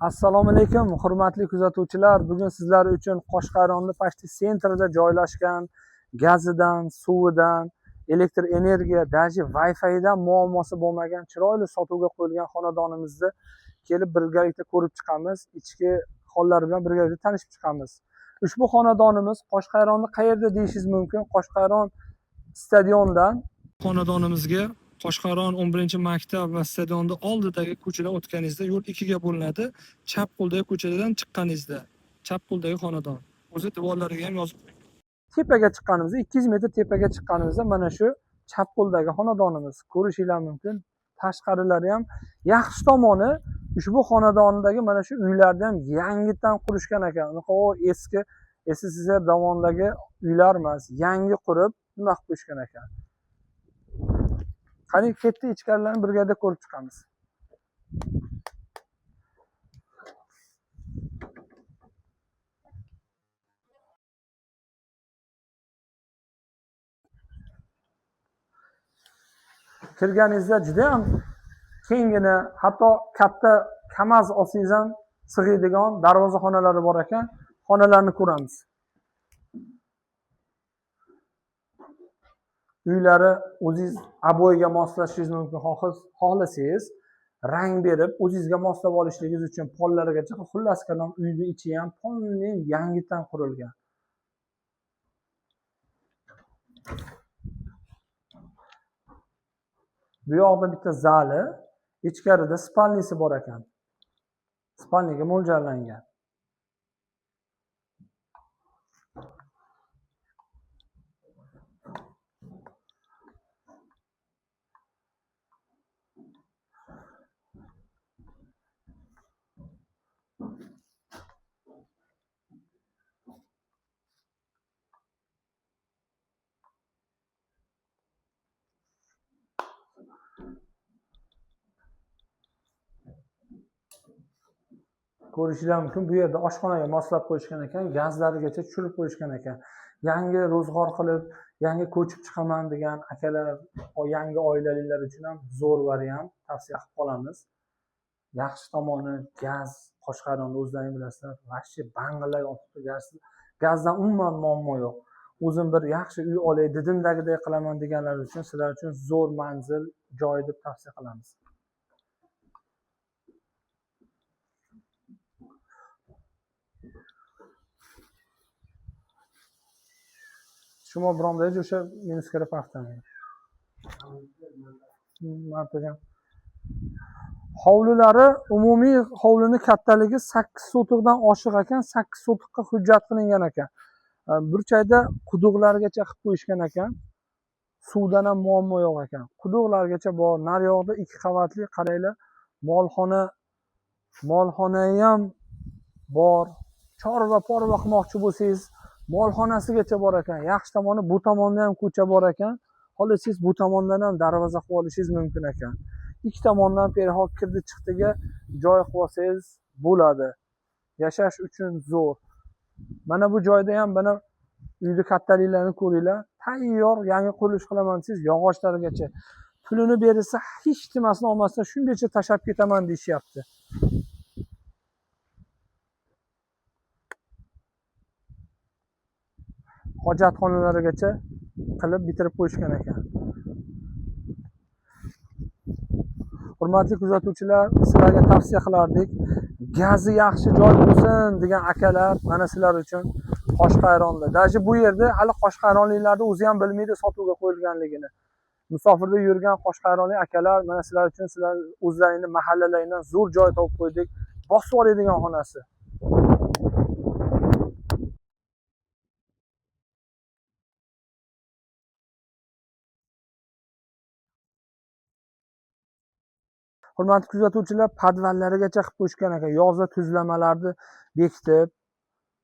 Assalomu alaykum, hurmatli kuzatuvchilar. Bugun sizlar uchun Qoshqaronni Pashti sentrida joylashgan gazidan, suvidan, elektr energiya, даже Wi-Fi'dan muammosi bo'lmagan chiroyli sotuvga qo'yilgan xonadonimizni kelib birgalikda ko'rib chiqamiz. Ichki hollari bilan birgalikda tanishib chiqamiz. Ushbu xonadonimiz Qoshqaronni qayerda deyishingiz mumkin? Qoshqaron stadiondan xonadonimizga Qoshqaron 11-maktab va stadionni oldidagi ko'chadan o'tganingizda yo'l ikkiga bo'linadi. Chap qo'ldagi ko'chadan chiqqaningizda chap qo'ldagi xonadon. O'zi devorlariga ham yozib tepaga chiqqanimizda 200 metr tepaga chiqqanimizda mana shu chap qo'ldagi xonadonimiz. Ko'rishingiz mumkin. Tashqarilari ham yaxshi tomoni ushbu xonadondagi mana shu uylarni ham yangidan qurishgan ekan. O eski SSSR davomidagi uylar emas, yangi qurib nima qilib qo'yishgan ekan. Qani ketdi ichkarilarni birgalikda ko'rib chiqamiz. Kirganingizda juda ham kengina, hatto katta KAMAZ olsangiz ham sig'iydigan darvozaxonalari bor ekan. Xonalarni ko'ramiz. Uylari o'zingiz aboyga moslashingiz mumkin, xohlasangiz rang berib o'zingizga moslab olishligingiz uchun pollarigacha, xullas kalom uyni ichi ham polning yangidan qurilgan. Bu yoqda bitta zali, ichkarida spalnisi bor ekan. Spalniga mo'ljallangan. Ko'rishingiz mumkin, bu yerda oshxonaga moslab qo'yishgan ekan, gazlarigacha tushirib qo'yishgan ekan. Yangi ro'zg'or qilib, yangi ko'chib chiqaman degan akalar, yangi oilalar uchun ham zo'r variant, tavsiya qilib qolamiz. Yaxshi tomoni gaz, Qoshqaronni o'zlaringiz bilasizlar, vaqti bang'illab yotibdi gaz. Gazdan umuman muammo yo'q. O'zim bir yaxshi uy olay, didimdagidek qilaman deganlar uchun sizlar uchun zo'r manzil, joy deb tavsiya qilamiz. Shuma biromberdagi o'sha minus kirib paxtani. Martagan. Hovlilari, umumiy hovlining kattaligi 8 sotiqdan oshiq ekan, 8 sotiqqa hujjat qilingan ekan. Burchakda quduqlargacha qilib qo'yishgan ekan. Suvdan ham muammo yo'q ekan. Quduqlargacha bor. Naryoqda 2 qavatli qaranglar, molxona ham bor. Chorva porva qilmoqchi bo'lsangiz, molxonasigacha bor ekan. Yaxshi tomoni bu tomonda ham ko'cha bor ekan. Xohlasangiz bu tomondan ham darvoza qilib olishingiz mumkin ekan. Ikki tomondan perhoq kirdi chiqdiga joy qilib olsangiz bo'ladi. Yashash uchun zo'r. Mana bu joyda ham mana uyni kattaliklarini ko'ringlar. Tayyor yangi qurilish qilaman desangiz, yog'ochlarigacha pulini berilsa hech nimasini olmasdan shungacha tashab ketaman deyishyapti. Hojatxonalarigacha qilib bitirib qo'yishgan ekan. Hurmatli kuzatuvchilar, sizlarga tavsiya qilardik. Gazi yaxshi joy bo'lsin degan akalar mana sizlar uchun Qoshqaronda. Даже bu yerda hali Qoshqaronliklarni o'zi ham bilmaydi sotuvga qo'yilganligini. Musofirda yurgan Qoshqaronlik akalar mana sizlar uchun sizlar o'zlaringizning mahallalaringdan zo'r joy topib qo'ydik. Bosib oladigan xonasi. Hurmatli kuzatuvchilar, podvallarigacha qilib qo'yishgan ekan. Yozda tuzlamalarni bekitib,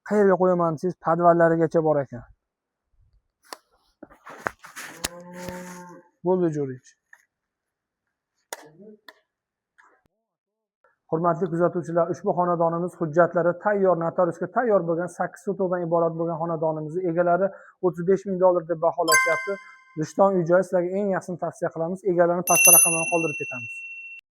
qayerga qo'yaman desangiz, podvallarigacha bor ekan. Bo'ldi jo'rich. Hurmatli kuzatuvchilar, ushbu xonadonimiz hujjatlari tayyor, notariusga tayyor bo'lgan 8 sotiqdan iborat bo'lgan xonadonimizni egalari $35,000 deb baholashyapti. Rishton uy-joy sizlarga eng yaxshisini tavsiya qilamiz. Egalarning pastda raqamlarini qoldirib ketamiz.